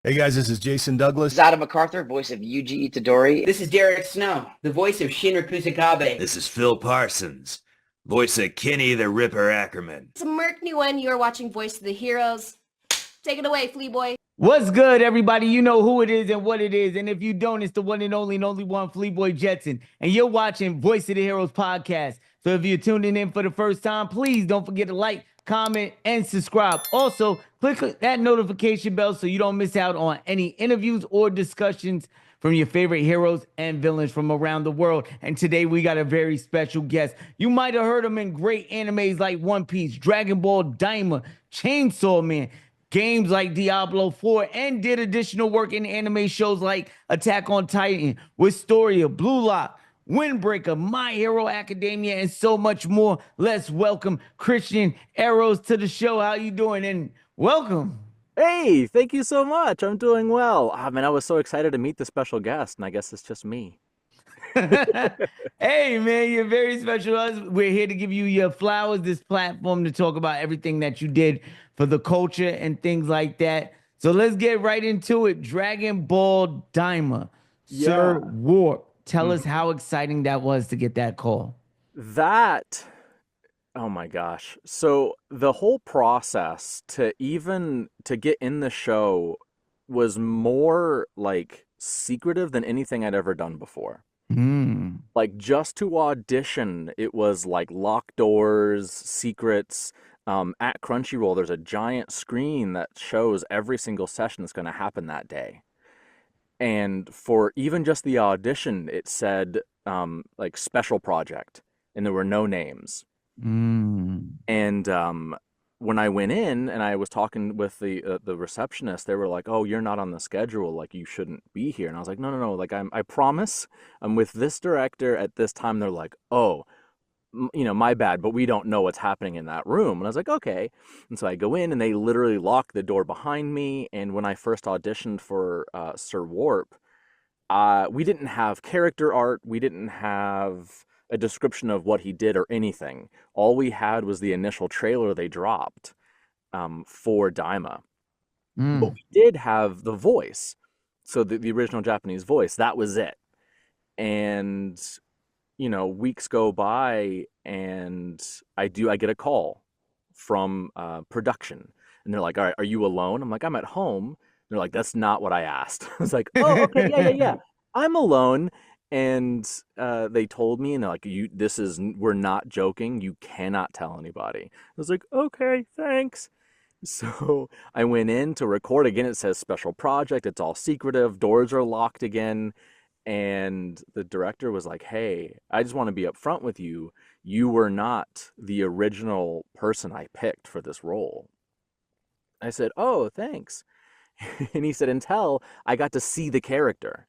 Hey guys, this is Jason This is Douglas. Adam MacArthur, voice of Yuji Itadori. This is Derek Snow, the voice of Shinra Kusakabe. This is Phil Parsons, voice of Kenny the Ripper Ackerman. It's Merc New One. You are watching Voice of the Heroes. Take it away, Flea Boy. What's good, everybody? You know who it is and what it is. And if you don't, it's the one and only one, Flea Boy Jetson. And you're watching Voice of the Heroes podcast. So if you're tuning in for the first time, please don't forget to like, comment, and subscribe. Also, click that notification bell so you don't miss out on any interviews or discussions from your favorite heroes and villains from around the world. And today we got a very special guest. You might have heard him in great animes like One Piece, Dragon Ball Daima, Chainsaw Man, games like Diablo 4, and did additional work in anime shows like Attack on Titan, Wisteria, Blue Lock, Windbreaker, My Hero Academia, and so much more. Let's welcome Kristian Eros to the show. How you doing? And welcome. Hey, thank you so much. I'm doing well. I mean, I was so excited to meet the special guest, and I guess it's just me. Hey, man, you're very special to us. We're here to give you your flowers, this platform to talk about everything that you did for the culture and things like that. So let's get right into it. Dragon Ball Daima, Sir Warp. Tell us how exciting that was to get that call. Oh my gosh. So the whole process to get in the show was more like secretive than anything I'd ever done before. Like just to audition, it was like locked doors, secrets. At Crunchyroll, there's a giant screen that shows every single session that's going to happen that day. And for even just the audition, it said like special project, and there were no names. And when I went in and I was talking with the receptionist, they were like, "Oh, you're not on the schedule. Like you shouldn't be here." And I was like, "No. Like I promise, I'm with this director at this time." They're like, "Oh, my bad, but we don't know what's happening in that room." And I was like, "Okay." And so I go in and they literally lock the door behind me. And when I first auditioned for Sir Warp, we didn't have character art. We didn't have a description of what he did or anything. All we had was the initial trailer they dropped for Daima. But we did have the voice. So the original Japanese voice, that was it. And weeks go by and I get a call from production, and they're like, "All right, are you alone?" I'm like, "I'm at home." They're like, "That's not what I asked." I was like, "Oh, okay, yeah. I'm alone." And they told me, and they're like, we're not joking. You cannot tell anybody. I was like, "Okay, thanks." So I went in to record again. It says special project. It's all secretive. Doors are locked again. And the director was like, "Hey, I just want to be upfront with you. You were not the original person I picked for this role." I said, "Oh, thanks." And he said, "Until I got to see the character.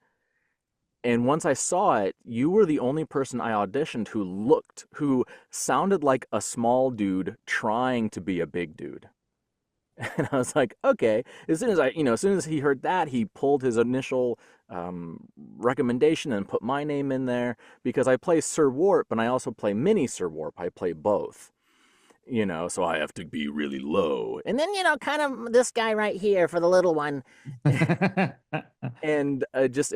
And once I saw it, you were the only person I auditioned who sounded like a small dude trying to be a big dude." And I was like, "Okay." As soon as he heard that, he pulled his initial recommendation and put my name in there, because I play Sir Warp and I also play Mini Sir Warp. I play both, so I have to be really low. And then, kind of this guy right here for the little one. And it just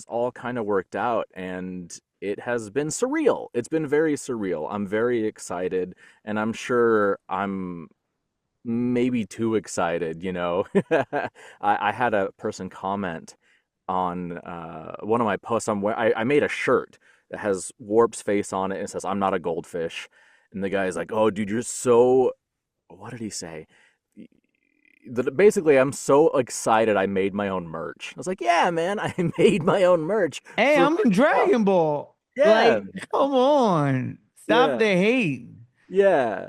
all kind of worked out, and it has been surreal. It's been very surreal. I'm very excited, and I'm sure I'm maybe too excited. I had a person comment on one of my posts. I made a shirt that has Warp's face on it, and it says, "I'm not a goldfish." And the guy's like, "Oh, dude, you're so..." What did he say? Basically, I'm so excited I made my own merch. I was like, "Yeah, man, I made my own merch." Hey, I'm in Dragon Ball. Yeah. Like, come on. Stop the hate. Yeah.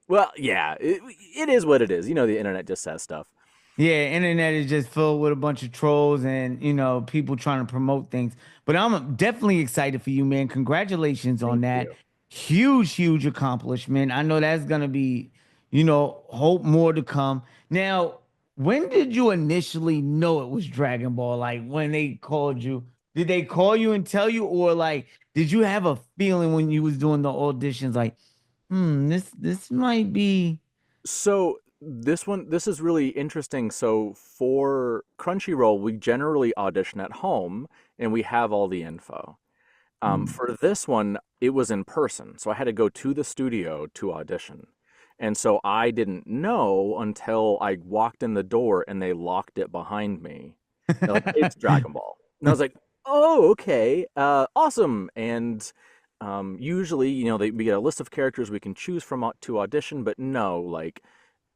Well, yeah, it is what it is. The internet just says stuff. Yeah, internet is just filled with a bunch of trolls and, people trying to promote things. But I'm definitely excited for you, man. Congratulations on that. Huge accomplishment. I know that's going to be, hope more to come. Now, when did you initially know it was Dragon Ball? Like when they called you, did they call you and tell you, or like, did you have a feeling when you was doing the auditions like, this might be... So this is really interesting. So for Crunchyroll, we generally audition at home and we have all the info. For this one, it was in person, so I had to go to the studio to audition. And so I didn't know until I walked in the door and they locked it behind me. They're like, it's Dragon Ball. And I was like, oh, okay, awesome. And usually, we get a list of characters we can choose from to audition, but no, like,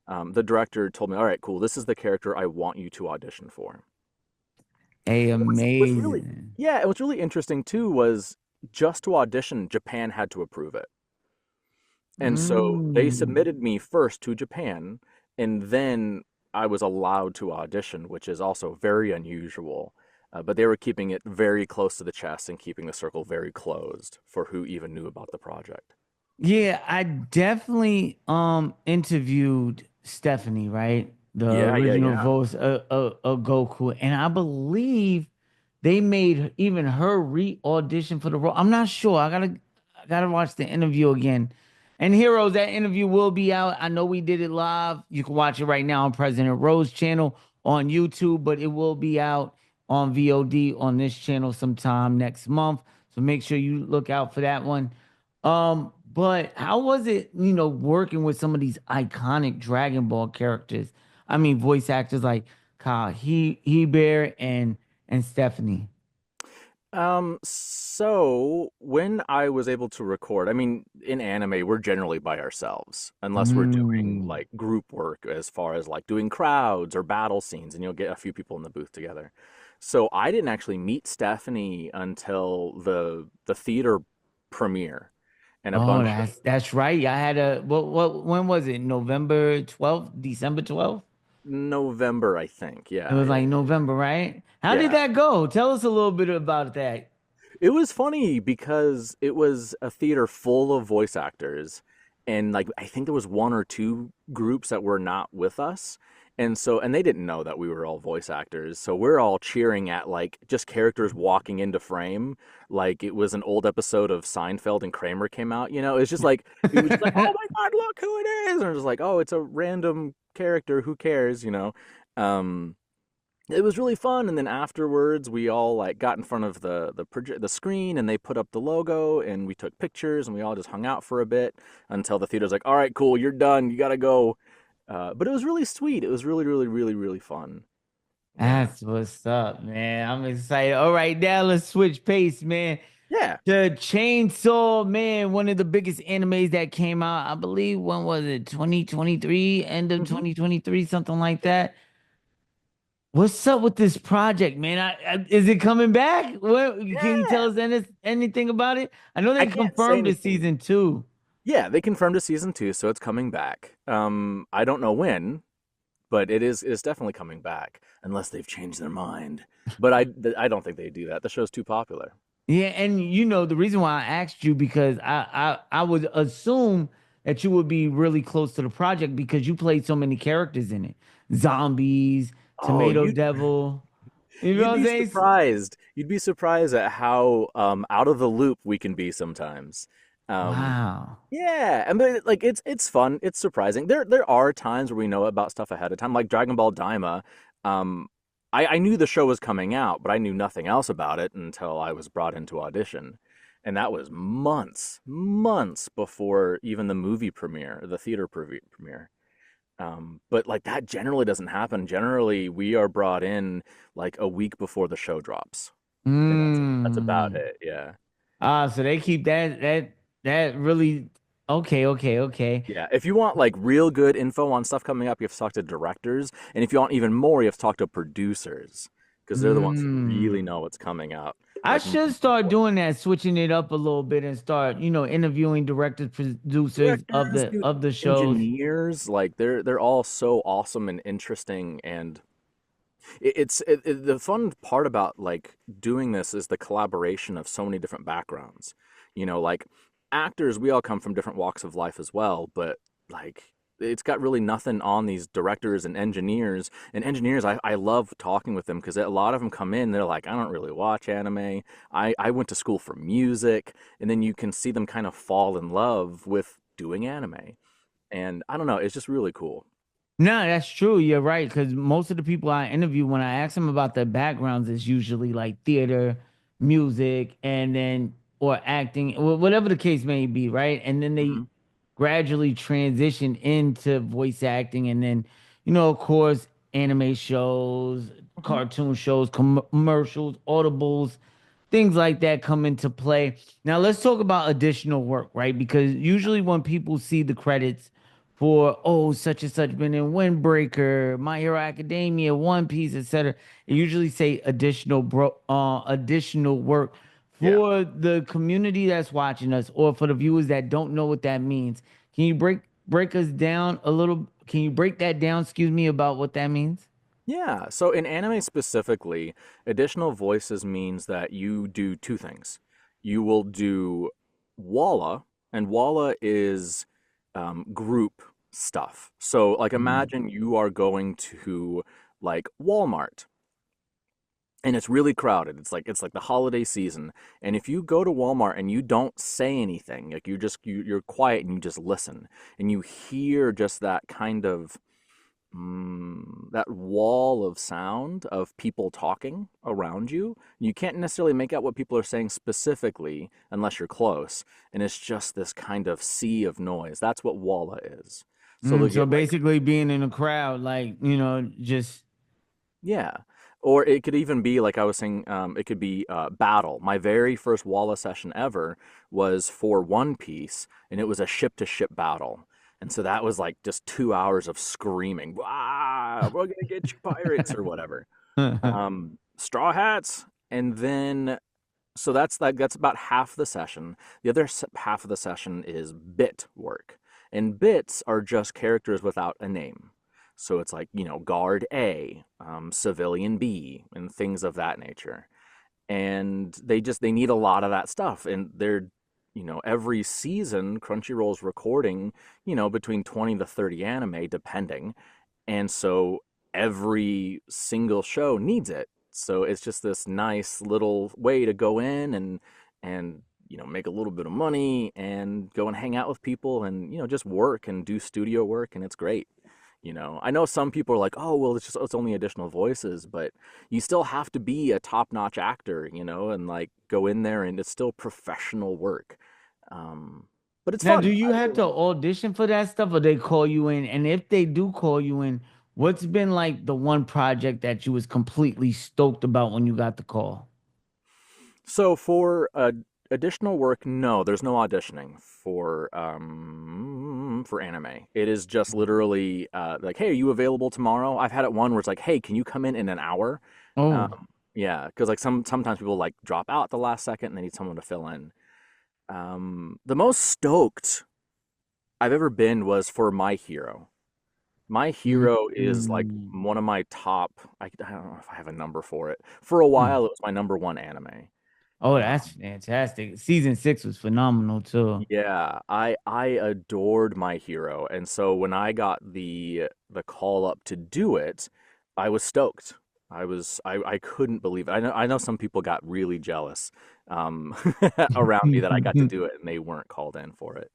the director told me, all right, cool, this is the character I want you to audition for. Hey, What's really, amazing. yeah, and what's really interesting too was just to audition, Japan had to approve it. And so they Mm. submitted me first to Japan, and then I was allowed to audition, which is also very unusual. But they were keeping it very close to the chest and keeping the circle very closed for who even knew about the project. Yeah, I definitely interviewed Stephanie, right? The Yeah, yeah, original yeah. voice of Goku, and I believe they made even her re-audition for the role. I'm not sure. I gotta watch the interview again. And Heroes, that interview will be out. I know we did it live. You can watch it right now on President Rose channel on YouTube, but it will be out on VOD on this channel sometime next month. So make sure you look out for that one. But how was it, working with some of these iconic Dragon Ball characters? I mean, voice actors like Kyle Heber and Stephanie. So when I was able to record, I mean, in anime, we're generally by ourselves, unless we're doing Mm. like group work as far as like doing crowds or battle scenes, and you'll get a few people in the booth together. So I didn't actually meet Stephanie until the theater premiere, and a Oh, bunch of that's right. I had a what when was it? November 12th, December 12th? November, I think. It Yeah, was yeah, like November, right? How did yeah. that go? Tell us a little bit about that. It was funny because it was a theater full of voice actors, and like I think there was one or two groups that were not with us. And they didn't know that we were all voice actors. So we're all cheering at like just characters walking into frame like it was an old episode of Seinfeld and Kramer came out, It's just like it was just like, "Oh my God, look who it is." And it was like, "Oh, it's a random character, who cares?" Um it was really fun, and then afterwards we all like got in front of the screen and they put up the logo and we took pictures and we all just hung out for a bit until the theater's like, all right, cool, you're done, you gotta go. But it was really sweet. It was really, really, really, really fun. Yeah. That's what's up, man. I'm excited. All right, now let's switch pace, man. Yeah. The Chainsaw Man, one of the biggest animes that came out, I believe, when was it? 2023, end of Hmm. 2023, something like that. What's up with this project, man? Is it coming back? What, can you tell Yeah. us anything about it? I know I they can't say confirmed the anything. season two. Yeah, they confirmed a season 2, so it's coming back. I don't know when, but it's definitely coming back unless they've changed their mind. But I don't think they do that. The show's too popular. Yeah, and the reason why I asked you because I would assume that you would be really close to the project because you played so many characters in it. Zombies, Oh, Tomato Devil. You know you'd what I'm be saying? surprised. You'd be surprised at how out of the loop we can be sometimes. Um, Wow. yeah, and but like it's fun. It's surprising. There are times where we know about stuff ahead of time, like Dragon Ball Daima. Um, I knew the show was coming out, but I knew nothing else about it until I was brought into audition, and that was months before even the movie premiere, the theater premiere. But like that generally doesn't happen. Generally, we are brought in like a week before the show drops, and that's about Mm. it. Yeah. So they keep that really okay. Yeah, if you want like real good info on stuff coming up, you have to talk to directors, and if you want even more, you have to talk to producers because they're the ones who really Mm. know what's coming out. I Like should start doing that, switching it up a little bit and start, interviewing directors, producers of directors, the dude, of the shows. engineers, like they're all so awesome and interesting, and the fun part about like doing this is the collaboration of so many different backgrounds. Like actors, we all come from different walks of life as well, but like it's got really nothing on these directors and engineers. And engineers, I love talking with them because a lot of them come in, they're like, I don't really watch anime. I went to school for music, and then you can see them kind of fall in love with doing anime. And I don't know, it's just really cool. No, that's true. You're right. Because most of the people I interview, when I ask them about their backgrounds, it's usually like theater, music, and then or acting, whatever the case may be, right? And then they Hmm. gradually transition into voice acting, and then, of course, anime shows, Hmm. cartoon shows, commercials, audibles, things like that come into play. Now, let's talk about additional work, right? Because usually when people see the credits for, oh, such and such been in Windbreaker, My Hero Academia, One Piece, etc., it usually say additional work. Yeah. For the community that's watching us, or for the viewers that don't know what that means, can you break us down a little? Can you break that down? Excuse me, about what that means. Yeah. So in anime specifically, additional voices means that you do two things. You will do Walla, and Walla is group stuff. So like imagine you are going to like Walmart and it's really crowded. It's like the holiday season. And if you go to Walmart and you don't say anything, like you're quiet and you just listen and you hear just that kind of that wall of sound of people talking around you. You can't necessarily make out what people are saying specifically unless you're close, and it's just this kind of sea of noise. That's what Walla is. So they'll So get like, basically, being in a crowd, like, just yeah. Or it could even be like I was saying, it could be battle. My very first Walla session ever was for One Piece, and it was a ship to ship battle. And so that was like just 2 hours of screaming, "Ah, we're gonna get you pirates," or whatever. Straw hats, and then so that's about half the session. The other half of the session is bit work, and bits are just characters without a name. So it's like guard A, civilian B, and things of that nature. And they need a lot of that stuff, and they're every season Crunchyroll's recording between 20 to 30 anime depending, and so every single show needs it. So it's just this nice little way to go in and make a little bit of money and go and hang out with people and just work and do studio work, and it's great. I know some people are like, oh well, it's only additional voices, but you still have to be a top-notch actor, and like go in there and it's still professional work. But it's now, do fun. you have to audition for that stuff, or they call you in? And if they do call you in, what's been like the one project that you was completely stoked about when you got the call? So for additional work, no, there's no auditioning for anime. It is just literally like, hey, are you available tomorrow? I've had it one where it's like, hey, can you come in an hour? Oh, Yeah, because like sometimes people like drop out at the last second and they need someone to fill in. The most stoked I've ever been was for My Hero. My Hero is like mm. one of my top. I don't know if I have a number for it. For a while, it was my number one anime. Oh, that's Um, fantastic. Season 6 was phenomenal too. yeah, I adored My Hero, and so when I got the call up to do it, I was stoked. I couldn't believe it. I know some people got really jealous um, around me that I got to do it and they weren't called in for it.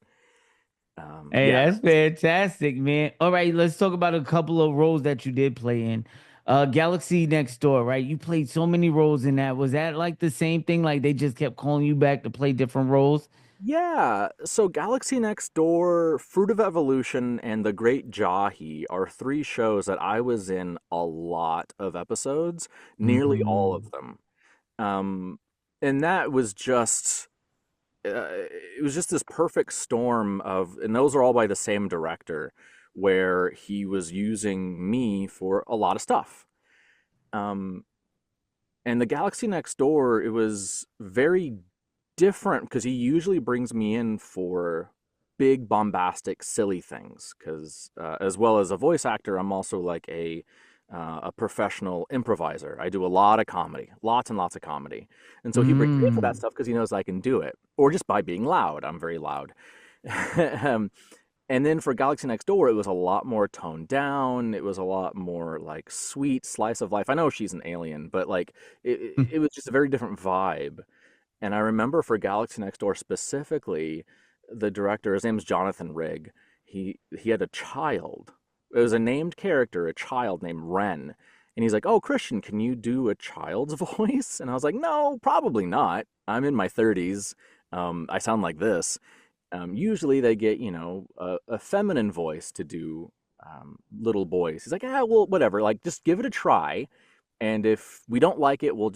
Hey, Yeah, that's fantastic, man. All right, let's talk about a couple of roles that you did play in. Galaxy Next Door, right? You played so many roles in that. Was that like the same thing? Like they just kept calling you back to play different roles? yeah. So Galaxy Next Door, Fruit of Evolution, and The Great Jahi are three shows that I was in a lot of episodes, nearly all Mm. of them. Um, and that was just it was just this perfect storm of, and those are all by the same director, where he was using me for a lot of stuff. Um, and the Galaxy Next Door, it was very different because he usually brings me in for big, bombastic, silly things. Because as well as a voice actor, I'm also like a professional improviser. I do a lot of comedy, lots and lots of comedy, and so he brings me in for that Mm. stuff because he knows I can do it, or just by being loud. I'm very loud. um, and then for Galaxy Next Door, it was a lot more toned down. It was a lot more like sweet slice of life. I know she's an alien, but like it was just a very different vibe. And I remember for Galaxy Next Door specifically, the director, his name's Jonathan Rigg. He had a child it was a named character, a child named Ren. And he's like, "Oh, Christian, can you do a child's voice?" And I was like, "No, probably not. I'm in my 30s. I sound like this." Usually they get, a feminine voice to do little boys. He's like, well, whatever. Like, just give it a try. And if we don't like it, we'll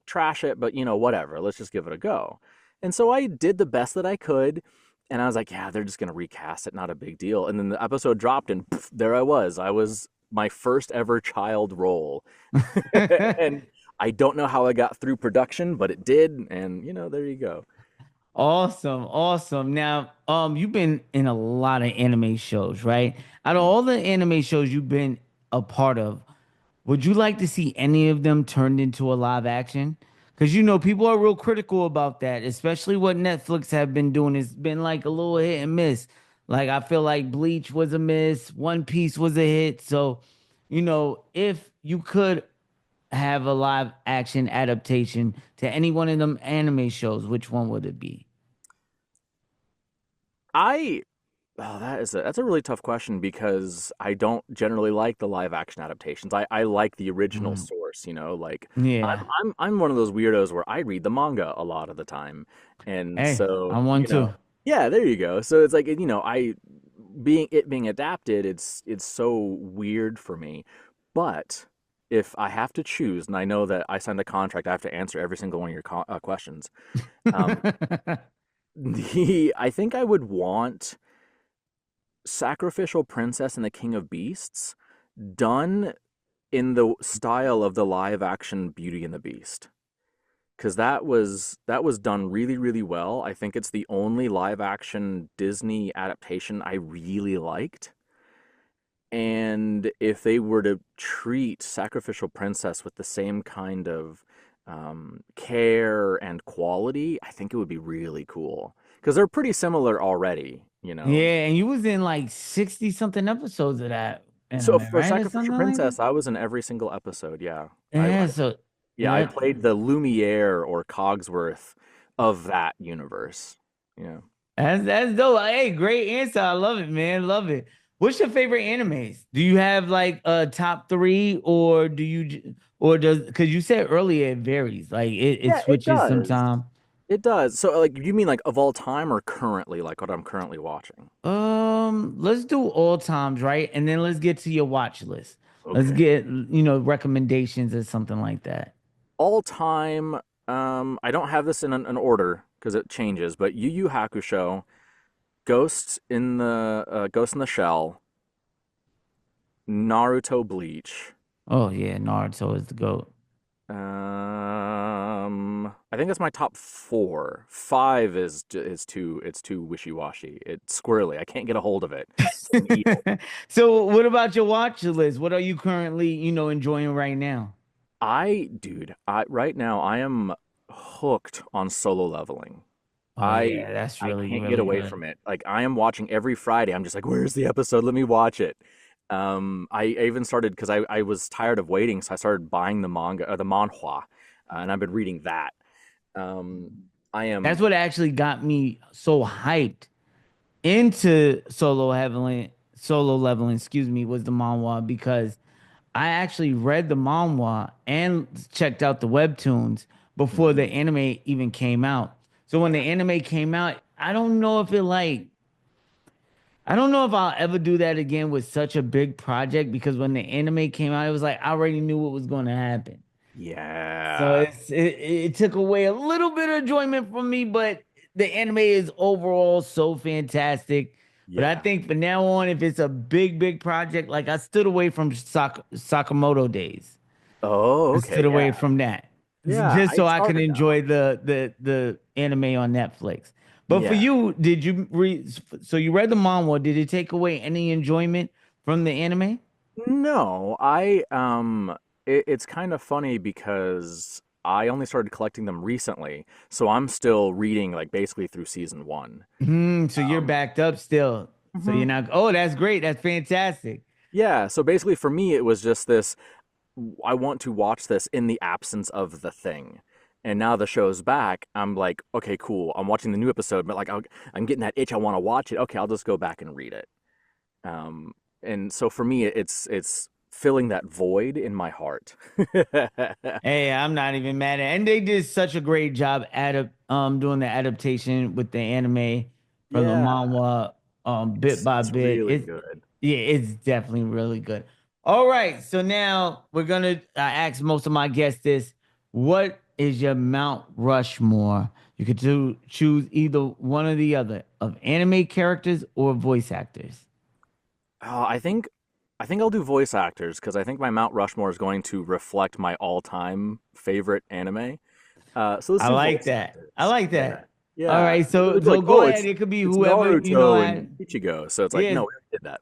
trash it. But, whatever. Let's just give it a go. And so I did the best that I could. And I was like, yeah, they're just going to recast it. Not a big deal. And then the episode dropped and poof, there I was. I was my first ever child role. And I don't know how I got through production, but it did. And, there you go. Awesome. Now, you've been in a lot of anime shows, right? Out of all the anime shows you've been a part of, would you like to see any of them turned into a live action? Because people are real critical about that, especially what Netflix have been doing. It's been like a little hit and miss. Like I feel like Bleach was a miss, One Piece was a hit. So, if you could have a live action adaptation to any one of them anime shows, which one would it be? That's a really tough question because I don't generally like the live action adaptations. I like the original source, like Yeah. I'm one of those weirdos where I read the manga a lot of the time. And Hey, so I'm one too. yeah, there you go. So it's like, being adapted, it's so weird for me. But if I have to choose, and I know that I signed a contract, I have to answer every single one of your questions. Um, I think I would want Sacrificial Princess and the King of Beasts done in the style of the live action Beauty and the Beast. Because that was done really, really well. I think it's the only live action Disney adaptation I really liked. And if they were to treat Sacrificial Princess with the same kind of care and quality, I think it would be really cool. Because they're pretty similar already, Yeah, and you was in like 60 something episodes of that So anime, for right? Or Sacrificial something like Princess, that? I was in every single episode. Yeah, Yeah, so I yeah. played the Lumiere or Cogsworth of that universe. Yeah. That's dope. Hey, great answer. I love it, man. Love it. What's your favorite animes? Do you have like a top three, or does because you said earlier it varies, like it Yeah, it switches does. sometime. It does. So, like, you mean like of all time or currently, like what I'm currently watching? Let's do all times, right? And then let's get to your watch list. Let's Okay. get recommendations or something like that. All time, I don't have this in an order because it changes, but Yu Yu Hakusho, Ghost in the Shell, Naruto Bleach. Oh yeah, Naruto is the GOAT. I think that's my top four. Five is too it's too wishy-washy. It's squirrely. I can't get a hold of it. An eel. So what about your watch list? What are you currently, enjoying right now? Right now I am hooked on Solo Leveling. Oh I yeah, that's I really, can't get really away good. from it. Like I am watching every Friday. I'm just like, where's the episode? Let me watch it. I even started because I was tired of waiting, so I started buying the manga or the manhwa, and I've been reading that. I That's am what actually got me so hyped into solo leveling, excuse me, was the manhwa because I actually read the manhwa and checked out the webtoons before the Mhm. anime even came out. So when the anime came out, I don't know if I'll ever do that again with such a big project because when the anime came out, it was like I already knew what was going to happen. So Yeah, it took away a little bit of enjoyment from me, but the anime is overall so fantastic. But I yeah. think from now on, if it's a big project, like I stood away from Sakamoto days. Oh, I okay, stood away yeah, from that yeah. just I so I can started now. enjoy the anime on Netflix. But for Yeah. you, did you read? So you read the manga. Did it take away any enjoyment from the anime? No, it's kind of funny because I only started collecting them recently, so I'm still reading like basically through season one. So you're Um, backed up still. So you're mhm. not. Oh, that's great. That's fantastic. Yeah, so basically for me it was just this I want to watch this in the absence of the thing. And now the show's back, I'm like, okay, cool. I'm watching the new episode, but like I'm getting that itch. I want to watch it. Okay, I'll just go back and read it. Um, and so for me, it's filling that void in my heart. Hey, I'm not even mad at it. And they did such a great job doing the adaptation with the anime from the Yeah, manga bit by it's bit. really good. It's definitely really good. All right, so now we're gonna ask most of my guests this. What is your Mount Rushmore? You could choose either one or the other of anime characters or voice actors. Oh, I think I'll do voice actors because I think my Mount Rushmore is going to reflect my all-time favorite anime. So let's I do like voice that. I actors. like Yeah, that. All yeah. right, so It's like, go oh, ahead. It could be it's whoever, Naruto and Ichigo. So it's like, yeah, no, we already did that.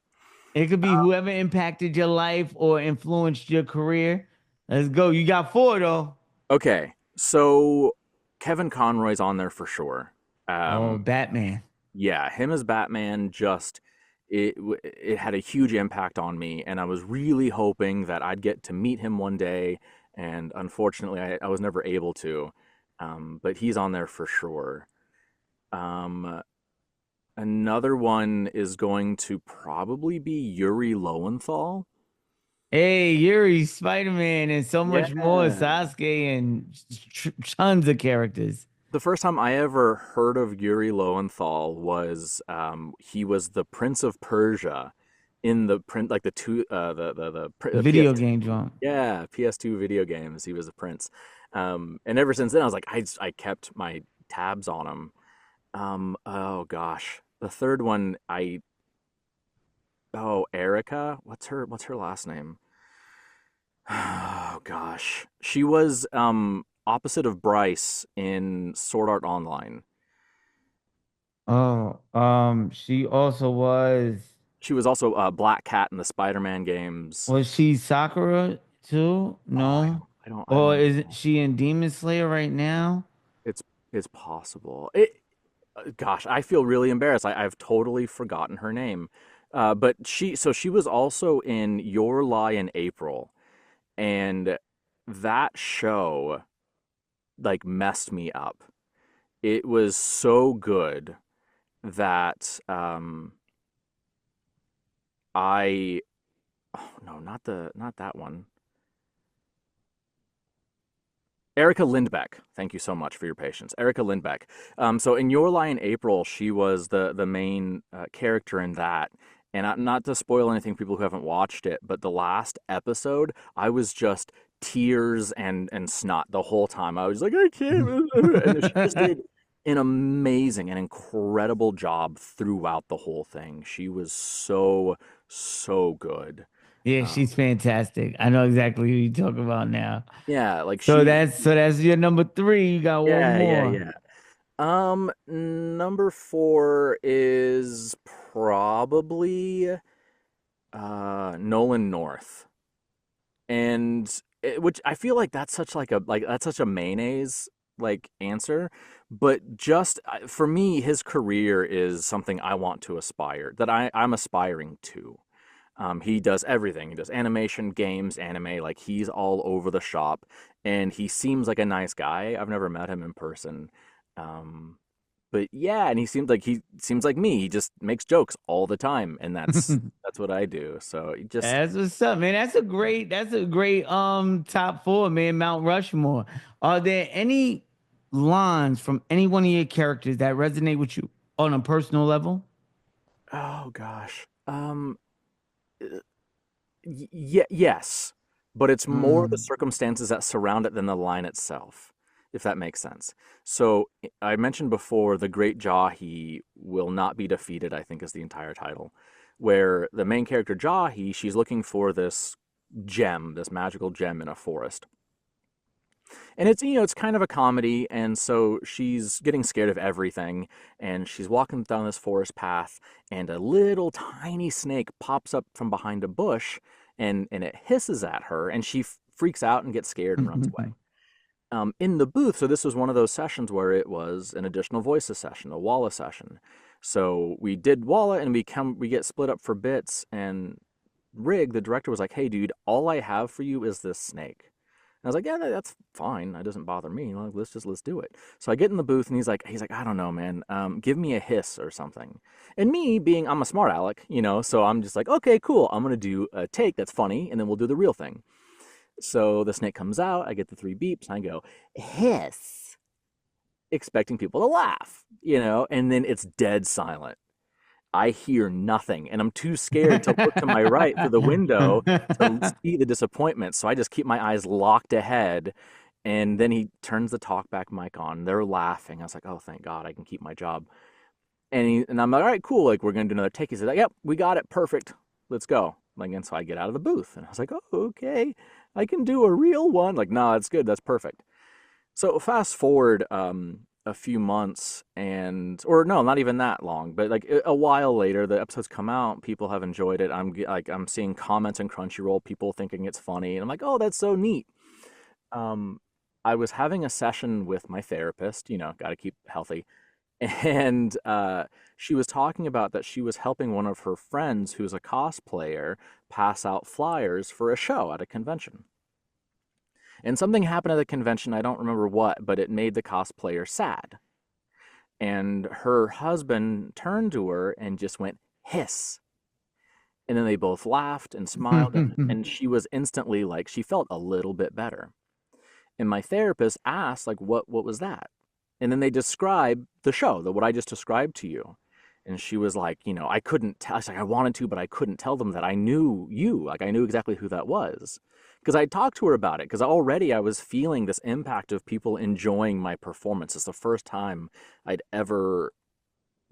it could be whoever impacted your life or influenced your career. Let's go. You got four though. Okay, so Kevin Conroy's on there for sure. Oh, Um, Batman. yeah, him as Batman just it had a huge impact on me, and I was really hoping that I'd get to meet him one day, and unfortunately, I was never able to. But he's on there for sure. Um, Another one is going to probably be Yuri Lowenthal. Hey, Yuri, Spider-Man, and so much more. Yeah. Sasuke and tons of characters. The first time I ever heard of Yuri Lowenthal was he was the Prince of Persia in the print like the two The the video PS2, game drum. yeah, PS2 video games. He was a prince, and ever since then I was like I kept my tabs on him. Oh gosh, the third one Erica, what's her last name? Oh gosh, she was opposite of Bryce in Sword Art Online. Oh, she also She was also Black Cat in the Spider-Man games. was she Sakura too? Oh, No. I Or don't is know. she in Demon Slayer right now? It's it's possible. Gosh, I feel really embarrassed. I've totally forgotten her name. But she was also in Your Lie in April, and that show like messed me up. It was so good that I oh no, not that one. Erica Lindbeck. Thank you so much for your patience. Erica Lindbeck. So in Your Lie in April, she was the main character in that. And not to spoil anything for people who haven't watched it, but the last episode, I was just tears and snot the whole time. I was like, I can't. And she just did an amazing and incredible job throughout the whole thing. She was so good. Yeah, Um, she's fantastic. I know exactly who you talk about now. yeah, like So she, that's your number three. You got one more. yeah. Number four is probably Nolan North, and which I feel like that's such that's such a mayonnaise like answer, but just for me, his career is something I want to aspire that I'm aspiring to. He does everything. He does animation, games, anime. Like he's all over the shop, and he seems like a nice guy. I've never met him in person, um, but yeah, and he seems like me. He just makes jokes all the time, and that's what I do. So he just That's what's up, man. That's a great top four, man. Mount Rushmore. Are there any lines from any one of your characters that resonate with you on a personal level? oh gosh, yes, but it's more the Mm. circumstances that surround it than the line itself, if that makes sense. So I mentioned before, the Great Jahi will not be defeated, I think is the entire title, where the main character Jahi, she's looking for this gem, this magical gem in a forest. And it's kind of a comedy, and so she's getting scared of everything, and she's walking down this forest path, and a little tiny snake pops up from behind a bush, and it hisses at her, and she freaks out and gets scared and runs away. In the booth, so this was one of those sessions where it was an additional voices session, a Walla session. So we did Walla, and we get split up for bits, and Rig, the director, was like, "Hey, dude, all I have for you is this snake." I was like, yeah, that's fine. That doesn't bother me. Like, let's do it. So I get in the booth and he's like, I don't know, man. Give me a hiss or something. And me being, I'm a smart aleck, so I'm just like, okay, cool. I'm gonna do a take that's funny, and then we'll do the real thing. So the snake comes out. I get the 3 beeps, and I go hiss, expecting people to laugh, and then it's dead silent. I hear nothing, and I'm too scared to look to my right through the window to see the disappointment. So I just keep my eyes locked ahead, and then he turns the talkback mic on. They're laughing. I was like, oh, thank God, I can keep my job. And I'm like, all right, cool. Like, we're going to do another take. He said, yep, we got it. Perfect. Let's go. Like, and so I get out of the booth, and I was like, oh, okay, I can do a real one. Like, no, that's good. That's perfect. So fast forward a few months, or no, not even that long, but like a while later, the episodes come out. People have enjoyed it. I'm seeing comments on Crunchyroll, people thinking it's funny, and I'm like, oh, that's so neat. I was having a session with my therapist. Got to keep healthy, and she was talking about that she was helping one of her friends who's a cosplayer pass out flyers for a show at a convention. And something happened at the convention, I don't remember what, but it made the cosplayer sad. And her husband turned to her and just went, hiss. And then they both laughed and smiled, and she was instantly like, she felt a little bit better. And my therapist asked, like, what was that? And then they described the show, what I just described to you. And she was like, I couldn't tell. I was like, I wanted to, but I couldn't tell them that I knew you. Like, I knew exactly who that was. Because I talked to her about it, because already I was feeling this impact of people enjoying my performance. It's the first time I'd ever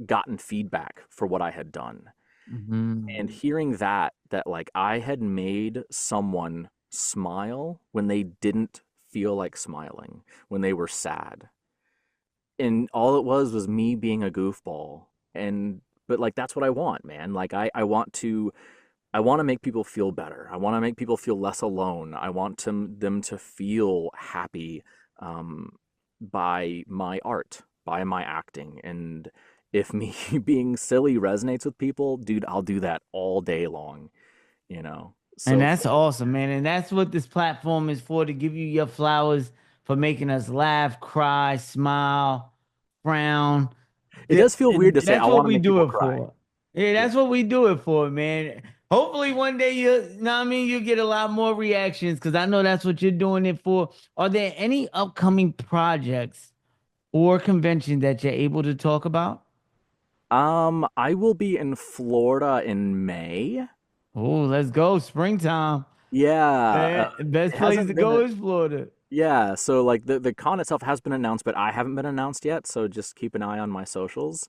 gotten feedback for what I had done. Mm-hmm. And hearing that like I had made someone smile when they didn't feel like smiling, when they were sad. And all it was me being a goofball. But like, that's what I want, man. Like, I want to make people feel better. I want to make people feel less alone. I want them to feel happy by my art, by my acting. And if me being silly resonates with people, dude, I'll do that all day long, So, And that's awesome, man. And that's what this platform is for, to give you your flowers for making us laugh, cry, smile, frown. It does feel weird to say, That's I what want to we make do people it cry. for. Yeah, that's what we do it for, man. Hopefully one day you get a lot more reactions, because I know that's what you're doing it for. Are there any upcoming projects or conventions that you're able to talk about? I will be in Florida in May. Oh, let's go. Springtime. Yeah. Best It place hasn't to been go is Florida. Yeah, so like the con itself has been announced, but I haven't been announced yet, so just keep an eye on my socials.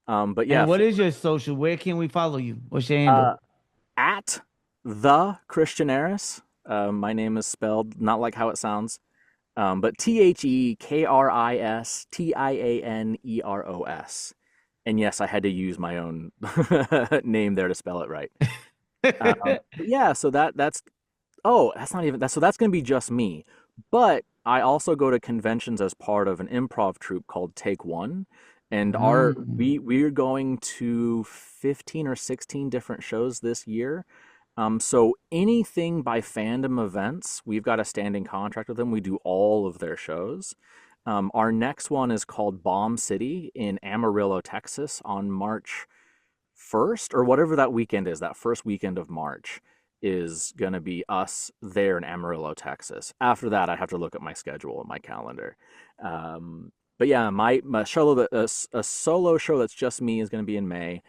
But yeah, And what is your social? Where can we follow you? What's your uh, handle? at the Kristian Eros. My name is spelled not like how it sounds, but TheKristianeros. And yes, I had to use my own name there to spell it right. But yeah, so that's not even that. So that's gonna be just me. But I also go to conventions as part of an improv troupe called Take One, and we're going to 15 or 16 different shows this year. So anything by Fandom Events, we've got a standing contract with them. We do all of their shows. Our next one is called Bomb City in Amarillo, Texas, on March 1st, or whatever that weekend is. That first weekend of March is going to be us there in Amarillo, Texas. After that, I have to look at my schedule and my calendar. But yeah, my show, a solo show that's just me, is going to be in May.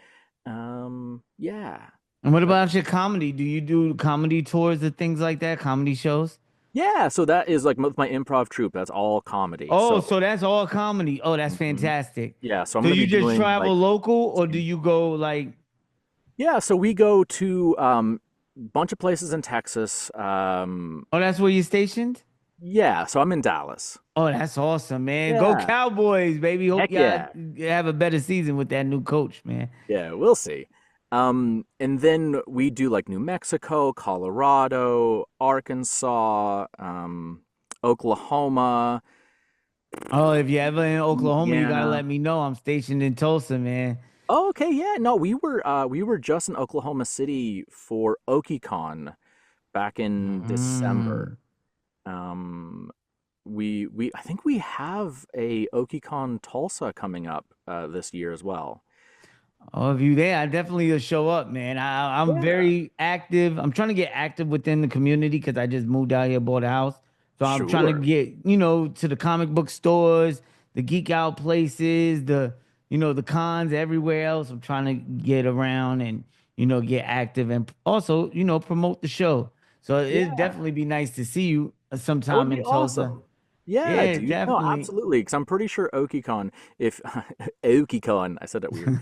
Yeah. And what about your comedy? Do you do comedy tours and things like that? Comedy shows? Yeah, so that is like with my improv troupe. That's all comedy. Oh, so that's all comedy. Oh, that's Mhm. fantastic. Yeah, so I'm So going to you be just doing travel like, local, or do you go like? yeah, so we go to bunch of places in Texas. Oh, that's where you're stationed? Yeah, so I'm in Dallas. Oh, that's awesome, man. Go Yeah. Cowboys, baby. Hope Heck y'all have a better season with that new coach, man. Yeah, we'll see. And then we do like New Mexico, Colorado, Arkansas, Oklahoma, Oh, if you're ever in Oklahoma, you gotta Indiana. let me know. I'm stationed in Tulsa, man. Oh, okay, yeah. No, we were just in Oklahoma City for OkiCon back in Mm. December. I think we have a OkiCon Tulsa coming up this year as well. Oh, if you there, I definitely will show up, man. I'm Yeah. very active. I'm trying to get active within the community because I just moved out here, bought a house. So I'm trying to Sure. get, to the comic book stores, the geek out places, the cons everywhere else. I'm trying to get around and, get active and also, promote the show. So it'd Yeah, definitely be nice to see you that would sometime be in Tulsa. awesome. Yeah, Yeah, dude. No, definitely. absolutely. Because I'm pretty sure OkiCon, if OkiCon, I said that weird.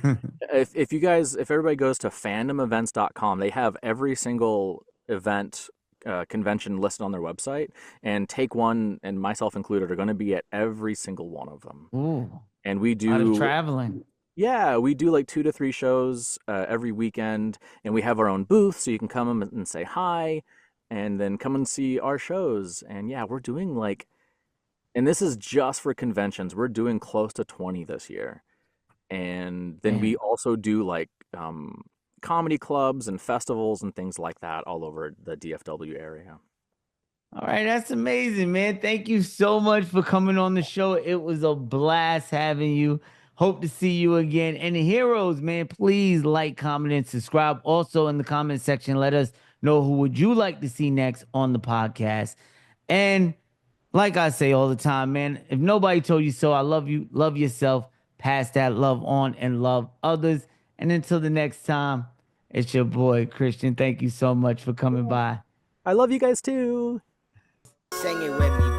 If everybody goes to fandomevents.com, they have every single event convention listed on their website, and Take One and myself included are going to be at every single one of them. Ooh, And we a lot of do, traveling. yeah, we do like 2 to 3 shows every weekend, and we have our own booth, so you can come and say hi, and then come and see our shows. And yeah, we're doing like, and this is just for conventions. We're doing close to 20 this year. And then we Man. also do like comedy clubs and festivals and things like that all over the DFW area. All right, that's amazing, man. Thank you so much for coming on the show. It was a blast having you. Hope to see you again. And the heroes, man, please like, comment, and subscribe. Also in the comment section, let us know who would you like to see next on the podcast. And like I say all the time, man, if nobody told you so, I love you. Love yourself. Pass that love on and love others. And until the next time, it's your boy, Kristian. Thank you so much for coming by. I love you guys too. Sing it with me.